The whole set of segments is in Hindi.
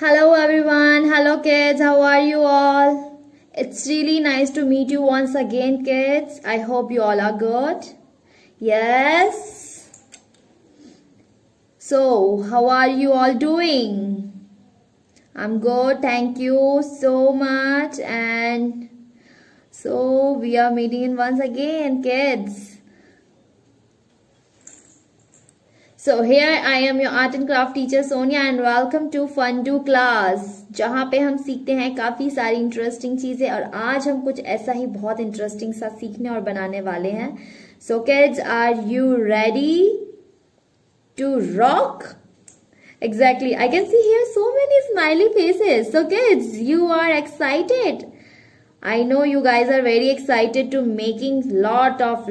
Hello everyone, hello kids, how are you all? It's really nice to meet you once again kids. I hope you all are good. Yes. So, how are you all doing? I'm good, thank you so much. And so we are meeting once again kids. So here I am your art and craft teacher Sonia and welcome to Fun Do class, जहाँ पे हम सीखते हैं काफी सारी इंटरेस्टिंग चीजें और आज हम कुछ ऐसा ही बहुत इंटरेस्टिंग सा सीखने और बनाने वाले हैं. So kids, are you ready to rock? Exactly. I can see here so many smiley faces. So kids, you are excited. I know you guys are very excited to making lot of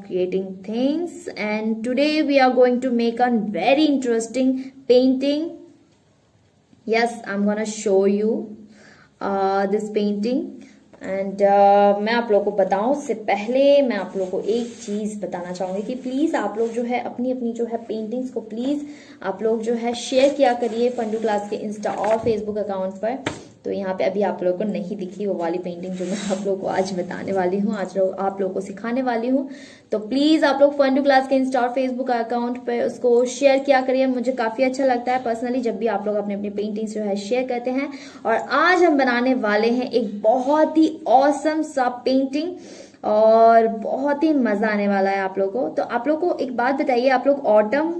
creating things, and today we are going to make a very interesting painting. Yes, I'm gonna show you this painting. And मैं आप लोगों को बताऊं उससे पहले मैं आप लोगों को एक चीज बताना चाहूंगी कि प्लीज आप लोग जो है अपनी अपनी जो है पेंटिंग्स को प्लीज आप लोग जो है शेयर किया करिए फन डू क्लास के इंस्टा और फेसबुक अकाउंट पर. तो यहाँ पे अभी आप लोगों को नहीं दिखी वो वाली पेंटिंग जो मैं आप लोगों को आज बताने वाली हूँ, आज आप लोगों को सिखाने वाली हूँ. तो प्लीज आप लोग फन डू क्लास के इंस्टा और फेसबुक अकाउंट पे उसको शेयर किया करिए. मुझे काफी अच्छा लगता है पर्सनली जब भी आप लोग अपने अपनी पेंटिंग्स जो है शेयर करते हैं. और आज हम बनाने वाले हैं एक बहुत ही ऑसम सा पेंटिंग और बहुत ही मजा आने वाला है आप लोगों को. तो आप लोग को एक बात बताइए, आप लोग ऑटम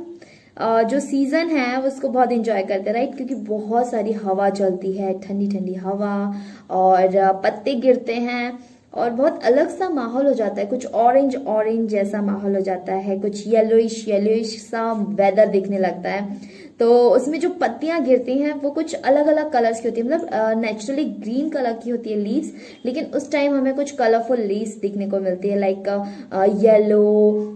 जो सीजन है उसको बहुत एंजॉय करते हैं राइट, क्योंकि बहुत सारी हवा चलती है, ठंडी ठंडी हवा और पत्ते गिरते हैं और बहुत अलग सा माहौल हो जाता है. कुछ ऑरेंज जैसा माहौल हो जाता है, कुछ येलोइश सा वेदर दिखने लगता है. तो उसमें जो पत्तियां गिरती हैं वो कुछ अलग अलग कलर्स की होती है, मतलब नेचुरली ग्रीन कलर की होती है लीव्स, लेकिन उस टाइम हमें कुछ कलरफुल लीव्स दिखने को मिलती है लाइक येलो,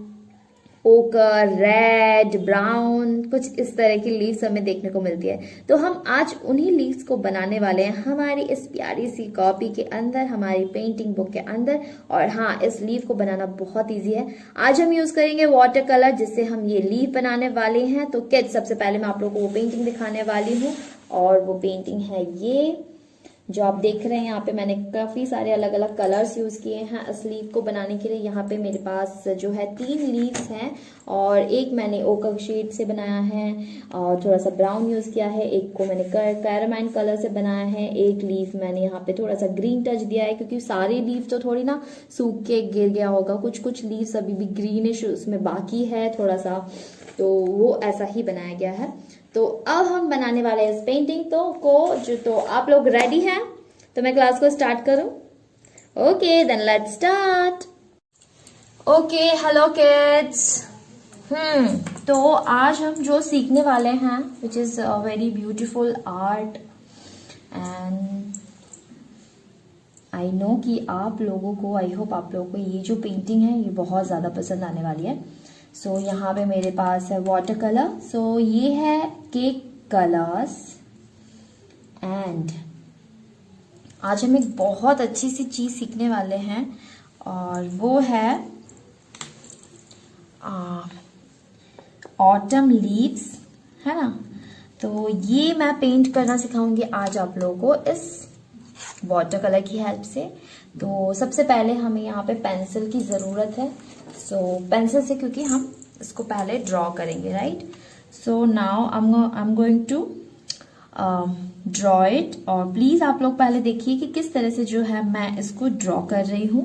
ओकर, रेड, ब्राउन, कुछ इस तरह की लीव्स हमें देखने को मिलती है. तो हम आज उन्हीं लीव्स को बनाने वाले हैं हमारी इस प्यारी सी कॉपी के अंदर, हमारी पेंटिंग बुक के अंदर. और हाँ, इस लीव को बनाना बहुत इजी है. आज हम यूज करेंगे वाटर कलर जिससे हम ये लीव बनाने वाले हैं. तो किड्स, सबसे पहले मैं आप लोगों को वो पेंटिंग दिखाने वाली हूँ और वो पेंटिंग है ये जो आप देख रहे हैं. यहाँ पे मैंने काफी सारे अलग अलग कलर्स यूज किए हैं इस लीव को बनाने के लिए. यहाँ पे मेरे पास जो है 3 लीव्स हैं और एक मैंने ओकर शेड से बनाया है और थोड़ा सा ब्राउन यूज किया है, एक को मैंने कैरामाइन कलर से बनाया है, एक लीफ मैंने यहाँ पे थोड़ा सा ग्रीन टच दिया है क्योंकि सारे लीव तो थोड़ी ना सूख के गिर गया होगा, कुछ लीव्स अभी भी ग्रीनिश उसमें बाकी है थोड़ा सा, तो वो ऐसा ही बनाया गया है. तो अब हम बनाने वाले हैं इस पेंटिंग तो आप लोग रेडी हैं? तो मैं क्लास को स्टार्ट करूं? Okay then let's start. Okay hello kids. तो आज हम जो सीखने वाले हैं which is very beautiful art and I know कि आप लोगों को, आई होप आप लोगों को ये जो पेंटिंग है ये बहुत ज्यादा पसंद आने वाली है. सो यहाँ पे मेरे पास है वाटर कलर. सो ये है केक कलर्स एंड आज हम एक बहुत अच्छी सी चीज सीखने वाले हैं और वो है ऑटम लीव्स, है ना. तो ये मैं पेंट करना सिखाऊंगी आज आप लोगों को इस वाटर कलर की हेल्प से. तो सबसे पहले हमें यहाँ पे पेंसिल की जरूरत है. सो पेंसिल से क्योंकि हम इसको पहले ड्रॉ करेंगे right. So now I am going to draw it. और प्लीज आप लोग पहले देखिए कि किस तरह से जो है मैं इसको ड्रॉ कर रही हूं.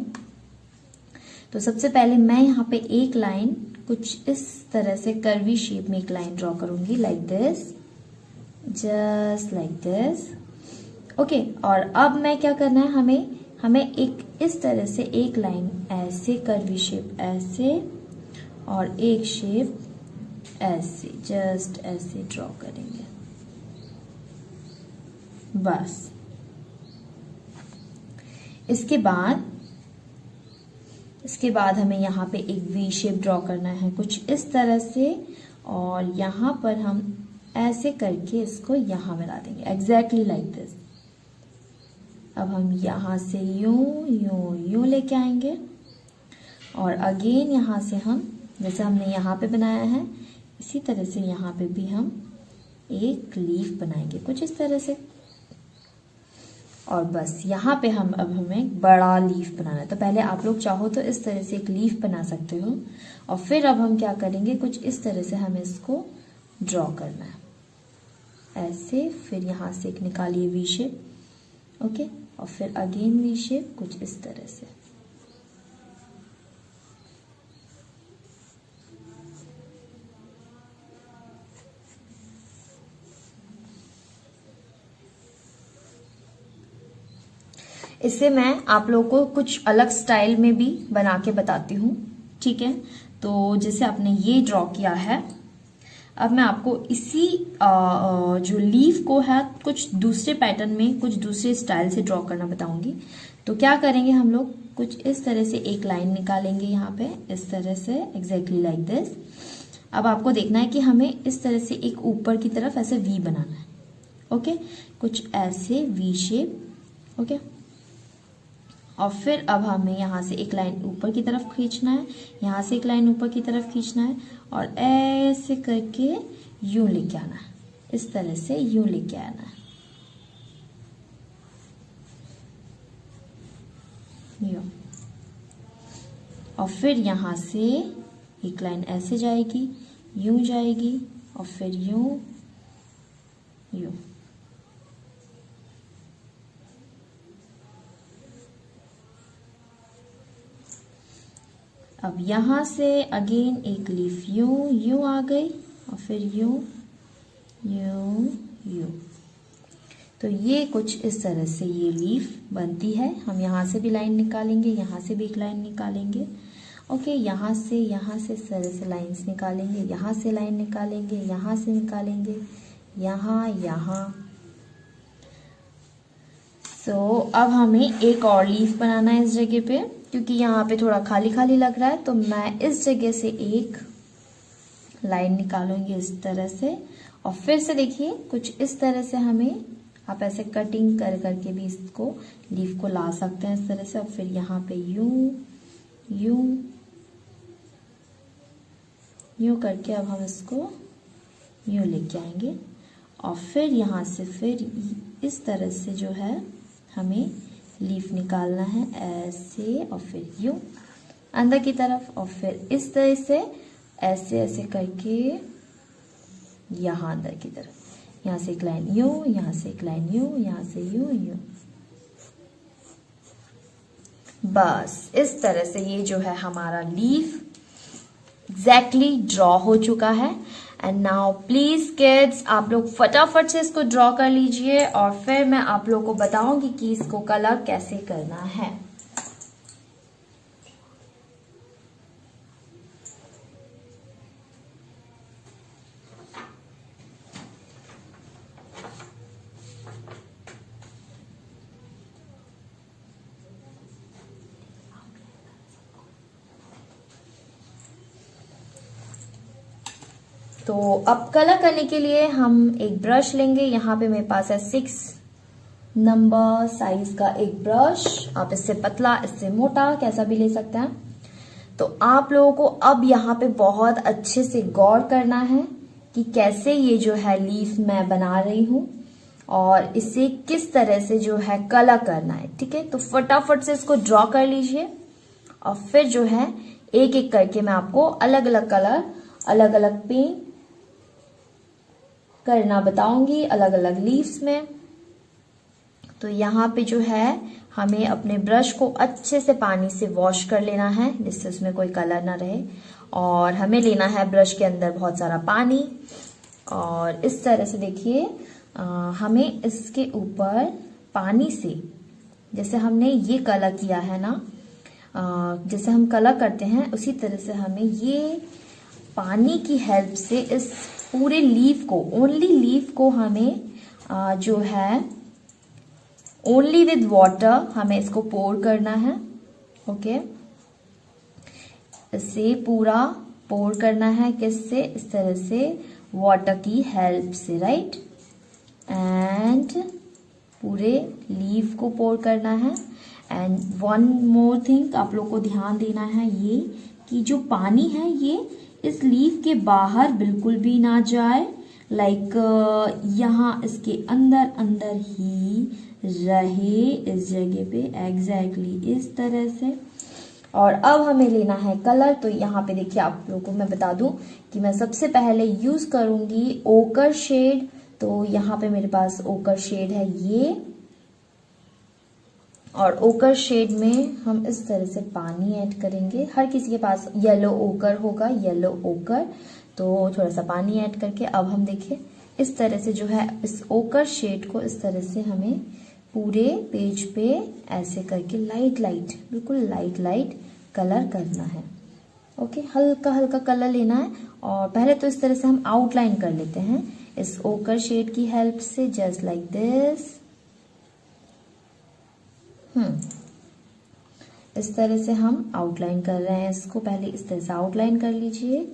तो सबसे पहले मैं यहाँ पे एक लाइन कुछ इस तरह से कर्वी शेप में एक लाइन ड्रॉ करूंगी like this, just like this. Okay, और अब मैं क्या करना है, हमें एक इस तरह से एक लाइन ऐसे कर्वी शेप ऐसे और एक शेप ऐसे, जस्ट ऐसे ड्रॉ करेंगे बस. इसके बाद हमें यहाँ पे एक वी शेप ड्रॉ करना है कुछ इस तरह से और यहाँ पर हम ऐसे करके इसको यहाँ मिला देंगे एग्जैक्टली लाइक दिस. अब हम यहाँ से यूं लेके आएंगे और अगेन यहाँ से हम जैसे हमने यहाँ पे बनाया है इसी तरह से यहाँ पे भी हम एक लीफ बनाएंगे कुछ इस तरह से। और बस यहाँ पे अब हमें बड़ा लीफ बनाना है। तो पहले आप लोग चाहो तो इस तरह से एक लीफ बना सकते हो, और फिर अब हम क्या करेंगे, कुछ इस तरह से हमें इसको ड्रॉ करना है ऐसे। फिर यहाँ से एक निकालिए वी शेप, ओके, और फिर अगेन वी शेप कुछ इस तरह से। इससे मैं आप लोगों को कुछ अलग स्टाइल में भी बना के बताती हूँ, ठीक है। तो जैसे आपने ये ड्रॉ किया है, अब मैं आपको इसी जो लीफ को है कुछ दूसरे पैटर्न में, कुछ दूसरे स्टाइल से ड्रॉ करना बताऊंगी। तो क्या करेंगे हम लोग, कुछ इस तरह से एक लाइन निकालेंगे यहाँ पे, इस तरह से एग्जैक्टली लाइक दिस। अब आपको देखना है कि हमें इस तरह से एक ऊपर की तरफ ऐसे वी बनाना है, ओके, कुछ ऐसे वी शेप, ओके। और फिर अब हमें यहाँ से एक लाइन ऊपर की तरफ खींचना है, यहाँ से एक लाइन ऊपर की तरफ खींचना है, और ऐसे करके यूं लेके आना है, इस तरह से यूं लेके आना है, यूं। और फिर यहाँ से एक लाइन ऐसे जाएगी, यूं जाएगी, और फिर यूं यूं। अब यहाँ से अगेन एक लीफ यूं यूं आ गई, और फिर यूं यूं यूं। तो ये कुछ इस तरह से ये लीफ बनती है। हम यहाँ से भी लाइन निकालेंगे, यहाँ से भी एक लाइन निकालेंगे, ओके, यहाँ से इस तरह से लाइंस निकालेंगे, यहाँ से लाइन निकालेंगे, यहाँ से निकालेंगे, यहाँ। सो अब हमें एक और लीफ बनाना है इस जगह पे, क्योंकि यहाँ पे थोड़ा खाली खाली लग रहा है। तो मैं इस जगह से एक लाइन निकालूंगी इस तरह से, और फिर से देखिए कुछ इस तरह से हमें, आप ऐसे कटिंग कर करके भी इसको लीफ को ला सकते हैं इस तरह से। और फिर यहाँ पे यूं यूं यूं करके अब हम इसको यूं लेके आएंगे, और फिर यहाँ से फिर इस तरह से जो है हमें लीफ निकालना है ऐसे, और फिर यूं अंदर की तरफ, और फिर इस तरह से ऐसे ऐसे करके यहाँ अंदर की तरफ, यहाँ से एक लाइन यूं, यहाँ से एक लाइन यूं, यहाँ से यूं यूं। बस इस तरह से ये जो है हमारा लीफ एग्जैक्टली ड्रॉ हो चुका है। एंड नाउ प्लीज किड्स, आप लोग फटाफट से इसको ड्रॉ कर लीजिए, और फिर मैं आप लोग को बताऊंगी कि इसको कलर कैसे करना है। तो अब कलर करने के लिए हम एक ब्रश लेंगे। यहाँ पे मेरे पास है 6 नंबर साइज का एक ब्रश। आप इससे पतला, इससे मोटा कैसा भी ले सकते हैं। तो आप लोगों को अब यहाँ पे बहुत अच्छे से गौर करना है कि कैसे ये जो है लीफ मैं बना रही हूँ, और इसे किस तरह से जो है कलर करना है, ठीक है। तो फटाफट से इसको ड्रॉ कर लीजिए, और फिर जो है एक एक करके मैं आपको अलग अलग कलर, अलग अलग पेंट करना बताऊंगी अलग अलग लीव्स में। तो यहाँ पे जो है हमें अपने ब्रश को अच्छे से पानी से वॉश कर लेना है, जिससे उसमें कोई कलर ना रहे। और हमें लेना है ब्रश के अंदर बहुत सारा पानी, और इस तरह से देखिए हमें इसके ऊपर पानी से, जैसे हमने ये कलर किया है ना, जैसे हम कलर करते हैं उसी तरह से हमें ये पानी की हेल्प से इस पूरे लीफ को, ओनली लीफ को हमें जो है ओनली विद वाटर हमें इसको पोर करना है, ओके। इसे पूरा पोर करना है, किससे, इस तरह से वाटर की हेल्प से, राइट। एंड पूरे लीफ को पोर करना है। एंड वन मोर थिंग आप लोग को ध्यान देना है, ये कि जो पानी है ये इस लीफ के बाहर बिल्कुल भी ना जाए, लाइक यहाँ इसके अंदर अंदर ही रहे, इस जगह पे एग्जैक्टली इस तरह से। और अब हमें लेना है कलर। तो यहाँ पे देखिए, आप लोगों को मैं बता दूं कि मैं सबसे पहले यूज करूंगी ओकर शेड। तो यहाँ पे मेरे पास ओकर शेड है ये, और ओकर शेड में हम इस तरह से पानी ऐड करेंगे। हर किसी के पास येलो ओकर होगा, येलो ओकर। तो थोड़ा सा पानी ऐड करके अब हम देखें इस तरह से जो है इस ओकर शेड को इस तरह से हमें पूरे पेज पे ऐसे करके लाइट लाइट, बिल्कुल लाइट लाइट कलर करना है। ओके, हल्का हल्का कलर लेना है। और पहले तो इस तरह से हम आउटलाइन कर लेते हैं इस ओकर शेड की हेल्प से, जस्ट लाइक दिस। इस तरह से हम आउटलाइन कर रहे हैं इसको। पहले इस तरह से आउटलाइन कर लीजिए,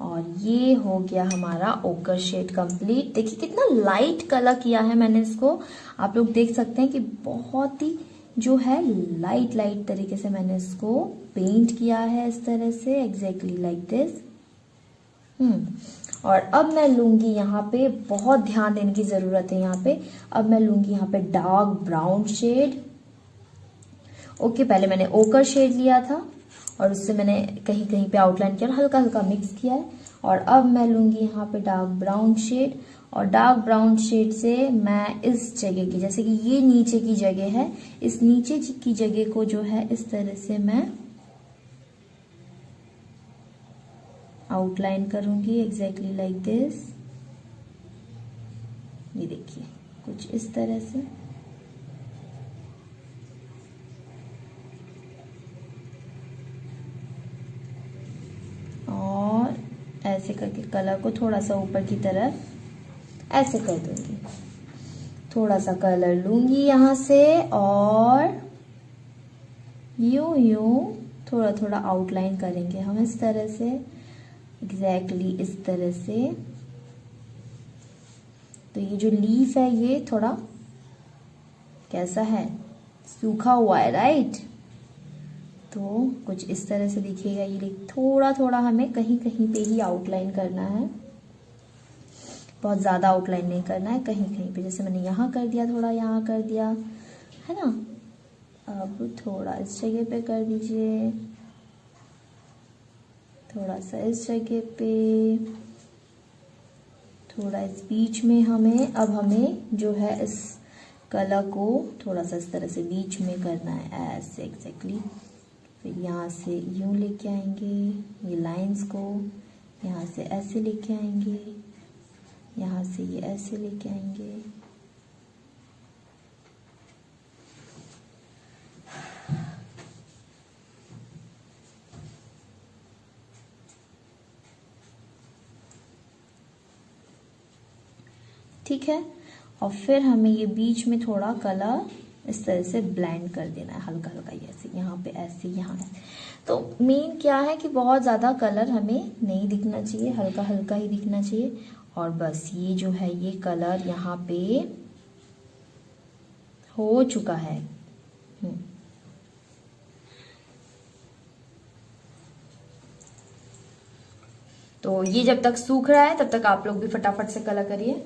और ये हो गया हमारा ओकर शेड कंप्लीट। देखिए कितना लाइट कलर किया है मैंने इसको। आप लोग देख सकते हैं कि बहुत ही जो है लाइट लाइट तरीके से मैंने इसको पेंट किया है इस तरह से, एग्जैक्टली लाइक दिस। और अब मैं लूंगी यहाँ पे, बहुत ध्यान देने की जरूरत है यहाँ पे। अब मैं लूंगी यहाँ पे डार्क ब्राउन शेड। ओके, पहले मैंने ओकर शेड लिया था और उससे मैंने कहीं कहीं पे आउटलाइन किया और हल्का हल्का मिक्स किया है। और अब मैं लूंगी यहाँ पे डार्क ब्राउन शेड, और डार्क ब्राउन शेड से मैं इस जगह की, जैसे कि ये नीचे की जगह है, इस नीचे की जगह को जो है इस तरह से मैं आउटलाइन करूंगी, एग्जैक्टली लाइक दिस। ये देखिए कुछ इस तरह से। और ऐसे करके कलर को थोड़ा सा ऊपर की तरफ ऐसे कर दूंगी। थोड़ा सा कलर लूंगी यहाँ से और यूं यूं थोड़ा थोड़ा आउटलाइन करेंगे हम इस तरह से, एग्जैक्टली इस तरह से। तो ये जो लीफ है ये थोड़ा कैसा है, सूखा हुआ है, राइट। तो कुछ इस तरह से दिखेगा ये। थोड़ा थोड़ा हमें कहीं कहीं पे ही आउटलाइन करना है, बहुत ज्यादा आउटलाइन नहीं करना है, कहीं कहीं पे। जैसे मैंने यहाँ कर दिया, थोड़ा यहाँ कर दिया, है ना। अब थोड़ा इस जगह पे कर दीजिए, थोड़ा सा इस जगह पे, थोड़ा इस बीच में। हमें जो है इस कलर को थोड़ा सा इस तरह से बीच में करना है, ऐसे एग्जैक्टली। फिर यहाँ से यूं लेके आएंगे ये लाइंस को, यहाँ से ऐसे लेके आएंगे, यहाँ से ये ऐसे लेके आएंगे। ठीक है, और फिर हमें ये बीच में थोड़ा कलर इस तरह से ब्लेंड कर देना है, हल्का हल्का, ऐसे यहाँ पे ऐसे, यहाँ ऐसे। तो मेन क्या है कि बहुत ज़्यादा कलर हमें नहीं दिखना चाहिए, हल्का हल्का ही दिखना चाहिए। और बस ये जो है ये कलर यहाँ पे हो चुका है। तो ये जब तक सूख रहा है तब तक आप लोग भी फटाफट से कलर करिए।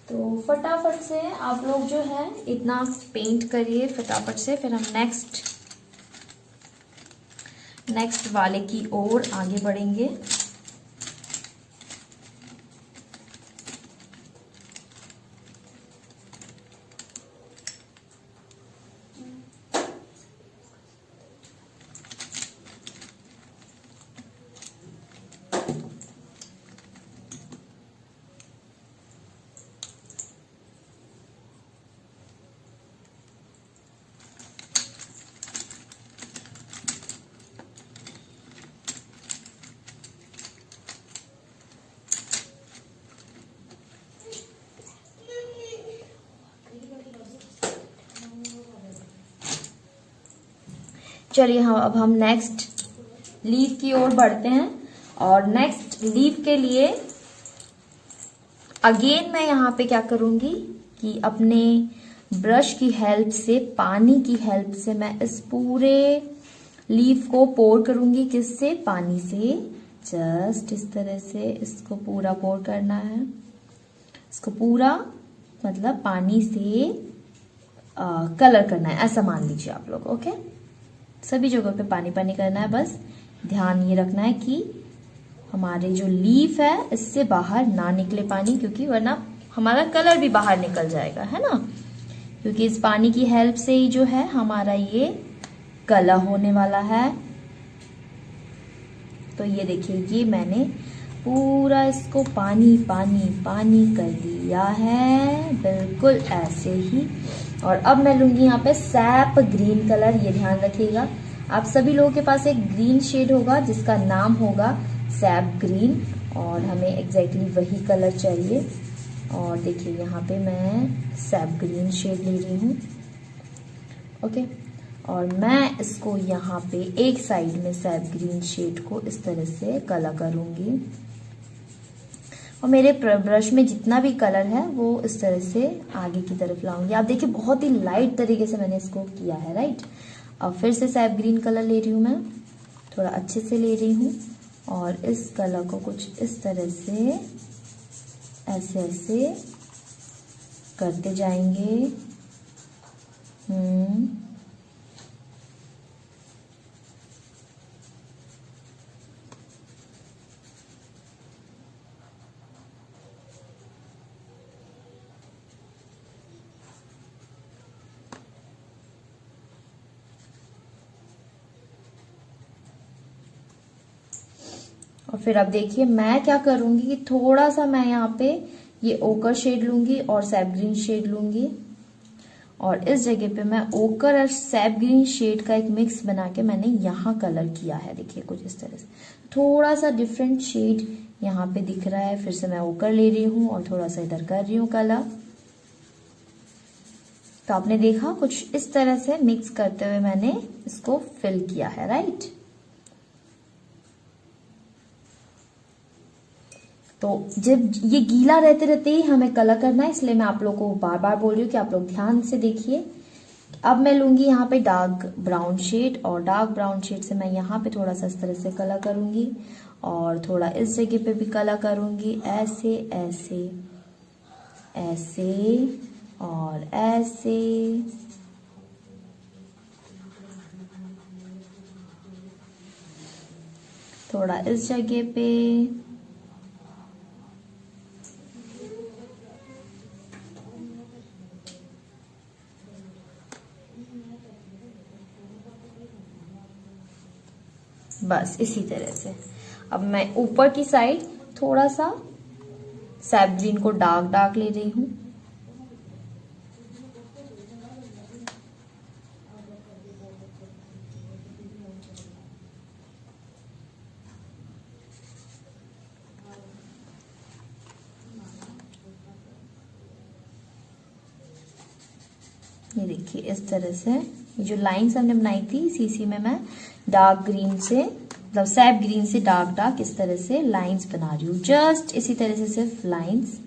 तो फटाफट से आप लोग जो है इतना पेंट करिए फटाफट से, फिर हम नेक्स्ट वाले की ओर आगे बढ़ेंगे। चलिए अब हम नेक्स्ट लीफ की ओर बढ़ते हैं। और नेक्स्ट लीफ के लिए अगेन मैं यहाँ पे क्या करूंगी कि अपने ब्रश की हेल्प से, पानी की हेल्प से मैं इस पूरे लीफ को पोर करूंगी। किससे? पानी से। जस्ट इस तरह से इसको पूरा पोर करना है। इसको पूरा मतलब पानी से कलर करना है, ऐसा मान लीजिए आप लोग। ओके, सभी जगह पे पानी पानी करना है। बस ध्यान ये रखना है कि हमारे जो लीफ है इससे बाहर ना निकले पानी, क्योंकि वरना हमारा कलर भी बाहर निकल जाएगा, है ना। क्योंकि इस पानी की हेल्प से ही जो है हमारा ये कलर होने वाला है। तो ये देखिए, ये मैंने पूरा इसको पानी पानी पानी कर दिया है, बिल्कुल ऐसे ही। और अब मैं लूंगी यहाँ पे सैप ग्रीन कलर। ये ध्यान रखिएगा, आप सभी लोगों के पास एक ग्रीन शेड होगा जिसका नाम होगा सैप ग्रीन, और हमें एग्जैक्टली वही कलर चाहिए। और देखिए यहाँ पे मैं सैप ग्रीन शेड ले रही हूँ। ओके, और मैं इसको यहाँ पे एक साइड में सैप ग्रीन शेड को इस तरह से कलर करूंगी। और मेरे ब्रश में जितना भी कलर है वो इस तरह से आगे की तरफ लाऊंगी। आप देखिए बहुत ही लाइट तरीके से मैंने इसको किया है, राइट। अब फिर से सैप ग्रीन कलर ले रही हूँ मैं, थोड़ा अच्छे से ले रही हूँ। और इस कलर को कुछ इस तरह से ऐसे ऐसे करते जाएंगे। और फिर अब देखिए मैं क्या करूंगी कि थोड़ा सा मैं यहाँ पे ये ओकर शेड लूंगी और सैप ग्रीन शेड लूंगी, और इस जगह पे मैं ओकर और सैप ग्रीन शेड का एक मिक्स बना के मैंने यहाँ कलर किया है। देखिए कुछ इस तरह से थोड़ा सा डिफरेंट शेड यहाँ पे दिख रहा है। फिर से मैं ओकर ले रही हूँ और थोड़ा सा इधर कर रही हूँ कलर। तो आपने देखा कुछ इस तरह से मिक्स करते हुए मैंने इसको फिल किया है, राइट। तो जब ये गीला रहते रहते ही हमें कलर करना है, इसलिए मैं आप लोगों को बार बार बोल रही हूँ कि आप लोग ध्यान से देखिए। अब मैं लूंगी यहाँ पे डार्क ब्राउन शेड, और डार्क ब्राउन शेड से मैं यहाँ पे थोड़ा सा इस तरह से कलर करूंगी, और थोड़ा इस जगह पे भी कलर करूंगी, ऐसे ऐसे ऐसे और ऐसे। थोड़ा इस जगह पे, बस इसी तरह से। अब मैं ऊपर की साइड थोड़ा सा सैप ग्रीन को डार्क डार्क ले रही हूं। ये देखिए इस तरह से ये जो लाइंस हमने बनाई थी सीसी में मैं डार्क ग्रीन से, मतलब सैप ग्रीन से डार्क डार्क इस तरह से लाइंस बना रही हूँ। जस्ट इसी तरह से सिर्फ लाइंस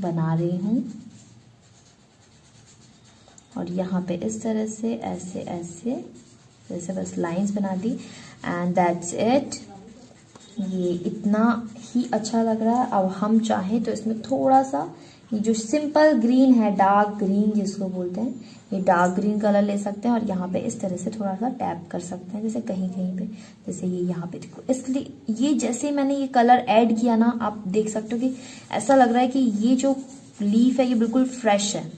बना रही हूँ, और यहाँ पे इस तरह से ऐसे ऐसे जैसे बस लाइंस बना दी, एंड दैट्स इट। ये इतना ही अच्छा लग रहा है। अब हम चाहें तो इसमें थोड़ा सा ये जो सिंपल ग्रीन है, डार्क ग्रीन जिसको बोलते हैं, ये डार्क ग्रीन कलर ले सकते हैं और यहाँ पे इस तरह से थोड़ा सा टैप कर सकते हैं, जैसे कहीं कहीं पे, जैसे ये यहाँ पे देखो। इसलिए ये जैसे मैंने ये कलर ऐड किया ना, आप देख सकते हो कि ऐसा लग रहा है कि ये जो लीफ है ये बिल्कुल फ्रेश है।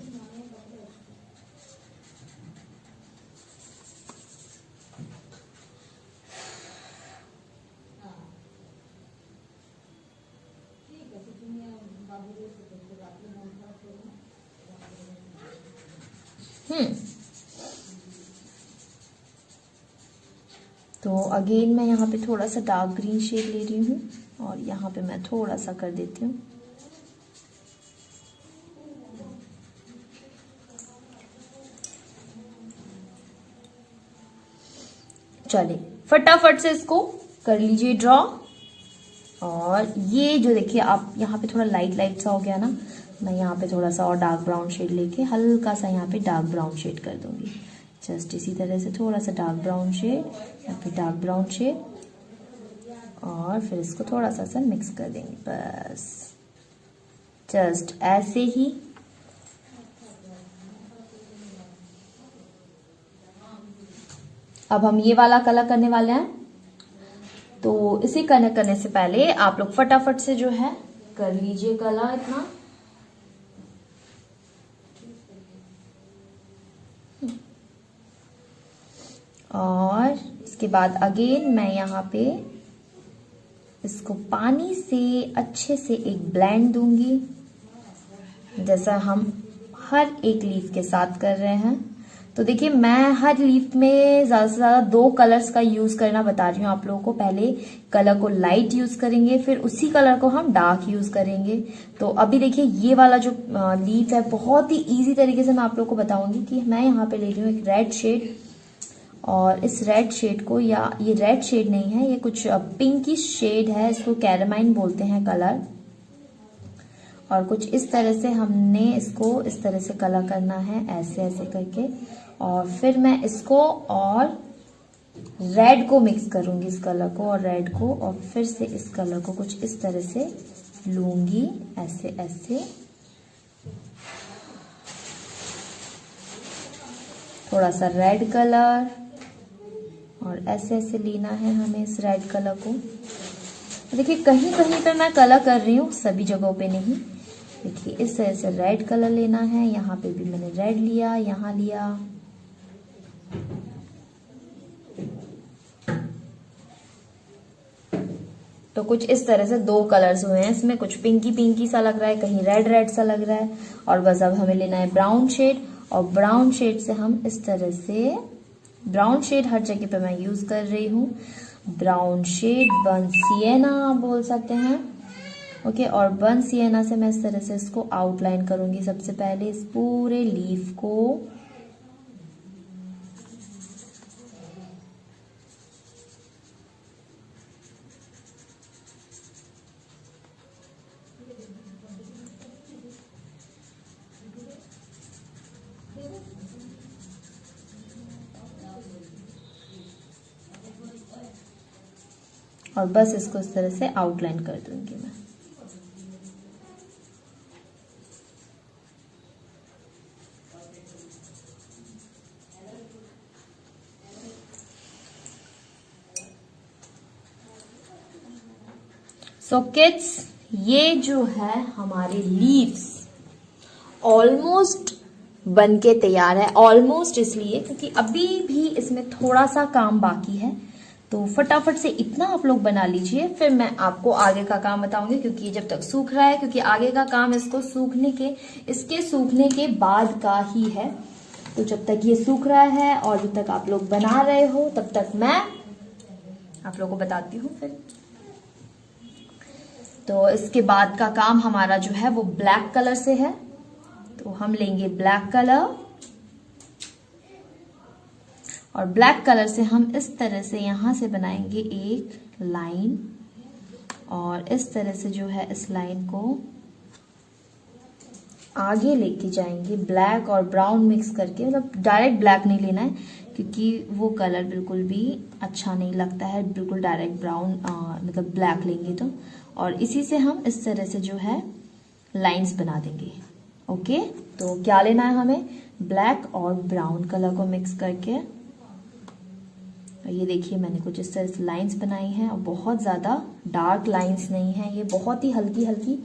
तो अगेन मैं यहाँ पे थोड़ा सा डार्क ग्रीन शेड ले रही हूँ, और यहाँ पे मैं थोड़ा सा कर देती हूँ। चलिए फटाफट से इसको कर लीजिए ड्रॉ। और ये जो देखिए आप यहाँ पे थोड़ा लाइट लाइट सा हो गया ना, मैं यहाँ पे थोड़ा सा और डार्क ब्राउन शेड लेके हल्का सा यहाँ पे डार्क ब्राउन शेड कर दूंगी। जस्ट इसी तरह से थोड़ा सा डार्क ब्राउन शेड, यहाँ पे डार्क ब्राउन शेड, और फिर इसको थोड़ा सा मिक्स कर देंगे बस, जस्ट ऐसे ही। अब हम ये वाला कलर करने वाले हैं, तो इसी कलर करने से पहले आप लोग फटाफट से जो है कर लीजिए कलर इतना। और इसके बाद अगेन मैं यहाँ पे इसको पानी से अच्छे से एक ब्लेंड दूंगी, जैसा हम हर एक लीफ के साथ कर रहे हैं। तो देखिए मैं हर लीफ में ज्यादा से ज्यादा 2 कलर्स का यूज करना बता रही हूँ आप लोगों को। पहले कलर को लाइट यूज करेंगे, फिर उसी कलर को हम डार्क यूज करेंगे। तो अभी देखिए ये वाला जो लीफ है, बहुत ही इजी तरीके से मैं आप लोगों को बताऊंगी कि मैं यहाँ पे ले रही हूँ एक रेड शेड, और इस रेड शेड को, या ये रेड शेड नहीं है, ये कुछ पिंकी शेड है, इसको कैरामाइन बोलते हैं कलर। और कुछ इस तरह से हमने इसको इस तरह से कलर करना है, ऐसे ऐसे करके। और फिर मैं इसको और रेड को मिक्स करूंगी, इस कलर को और रेड को, और फिर से इस कलर को कुछ इस तरह से लूंगी, ऐसे ऐसे। थोड़ा सा रेड कलर, और ऐसे ऐसे लेना है हमें इस रेड कलर को। देखिए कहीं कहीं पर मैं कलर कर रही हूँ, सभी जगहों पे नहीं। देखिए इस तरह से रेड कलर लेना है, यहाँ पे भी मैंने रेड लिया, यहाँ लिया। तो कुछ इस तरह से 2 कलर्स हुए हैं इसमें, कुछ पिंकी पिंकी सा लग रहा है, कहीं रेड रेड सा लग रहा है। और बस अब हमें लेना है ब्राउन शेड, और ब्राउन शेड से हम इस तरह से, ब्राउन शेड हर जगह पे मैं यूज कर रही हूँ, ब्राउन शेड बर्न सिएना आप बोल सकते हैं, ओके। और बर्न सिएना से मैं इस तरह से इसको आउटलाइन करूंगी सबसे पहले इस पूरे लीफ को। और बस इसको इस तरह से आउटलाइन कर दूंगी मैं। सो किड्स, ये जो है हमारे लीव्स ऑलमोस्ट बनके तैयार है। ऑलमोस्ट इसलिए क्योंकि अभी भी इसमें थोड़ा सा काम बाकी है, तो फटाफट से इतना आप लोग बना लीजिए, फिर मैं आपको आगे का काम बताऊंगी, क्योंकि ये जब तक सूख रहा है, क्योंकि आगे का काम इसके सूखने के बाद का ही है। तो जब तक ये सूख रहा है और जब तक आप लोग बना रहे हो, तब तक मैं आप लोगों को बताती हूँ फिर। तो इसके बाद का काम हमारा जो है वो ब्लैक कलर से है। तो हम लेंगे ब्लैक कलर, और ब्लैक कलर से हम इस तरह से यहां से बनाएंगे एक लाइन, और इस तरह से जो है इस लाइन को आगे लेके जाएंगे ब्लैक और ब्राउन मिक्स करके। मतलब डायरेक्ट ब्लैक नहीं लेना है, क्योंकि वो कलर बिल्कुल भी अच्छा नहीं लगता है, बिल्कुल डायरेक्ट ब्राउन मतलब ब्लैक लेंगे तो। और इसी से हम इस तरह से जो है लाइंस बना देंगे, ओके। तो क्या लेना है हमें, ब्लैक और ब्राउन कलर को मिक्स करके। ये देखिए मैंने कुछ इस तरह से लाइंस बनाई हैं, और बहुत ज्यादा डार्क लाइंस नहीं है, ये बहुत ही हल्की हल्की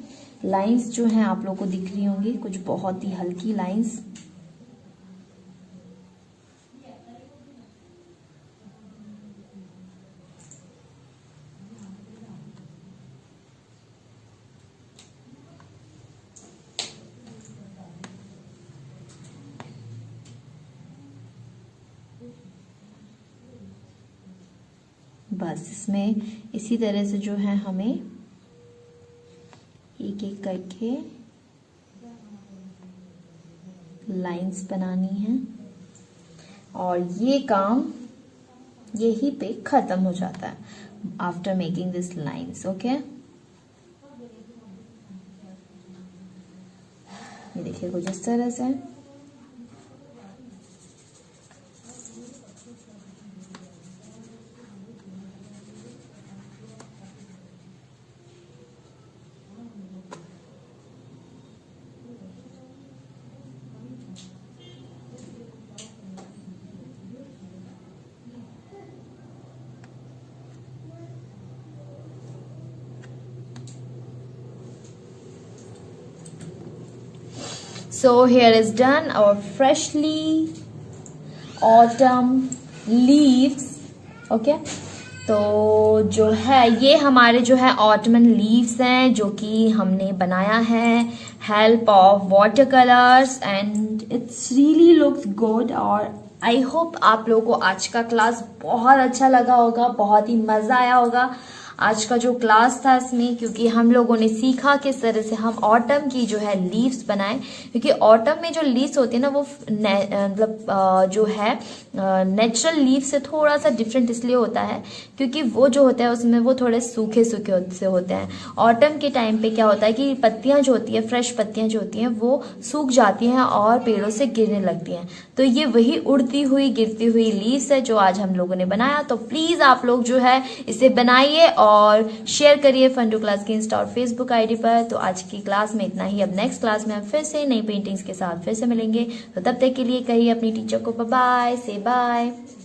लाइंस जो हैं आप लोगों को दिख रही होंगी, कुछ बहुत ही हल्की लाइंस। बस इसमें इसी तरह से जो है हमें एक एक करके लाइंस बनानी है, और ये काम यही पे खत्म हो जाता है after making this lines, okay. ये देखिए कुछ इस तरह से। So here is done our freshly autumn leaves. Okay, तो जो है ये हमारे जो है ऑटमन लीव्स हैं जो कि हमने बनाया है help of water colours and it's really looks good. और आई होप आप लोगों को आज का क्लास बहुत अच्छा लगा होगा, बहुत ही मजा आया होगा आज का जो क्लास था इसमें, क्योंकि हम लोगों ने सीखा किस तरह से हम ऑटम की जो है लीव्स बनाएं। क्योंकि ऑटम में जो लीव्स होती है ना वो मतलब जो है नेचुरल लीव से थोड़ा सा डिफरेंट इसलिए होता है क्योंकि वो जो होता है उसमें वो थोड़े सूखे सूखे से होते हैं। ऑटम के टाइम पे क्या होता है कि पत्तियां जो होती है, फ्रेश पत्तियां जो होती हैं वो सूख जाती हैं और पेड़ों से गिरने लगती हैं। तो ये वही उड़ती हुई गिरती हुई लीव्स है जो आज हम लोगों ने बनाया। तो प्लीज आप लोग जो है इसे बनाइए और शेयर करिए फन2 क्लास की इंस्टा और फेसबुक आईडी पर। तो आज की क्लास में इतना ही। अब नेक्स्ट क्लास में हम फिर से नई पेंटिंग्स के साथ फिर से मिलेंगे। तो तब तक के लिए कहिए अपनी टीचर को बाय बाय, से बाय।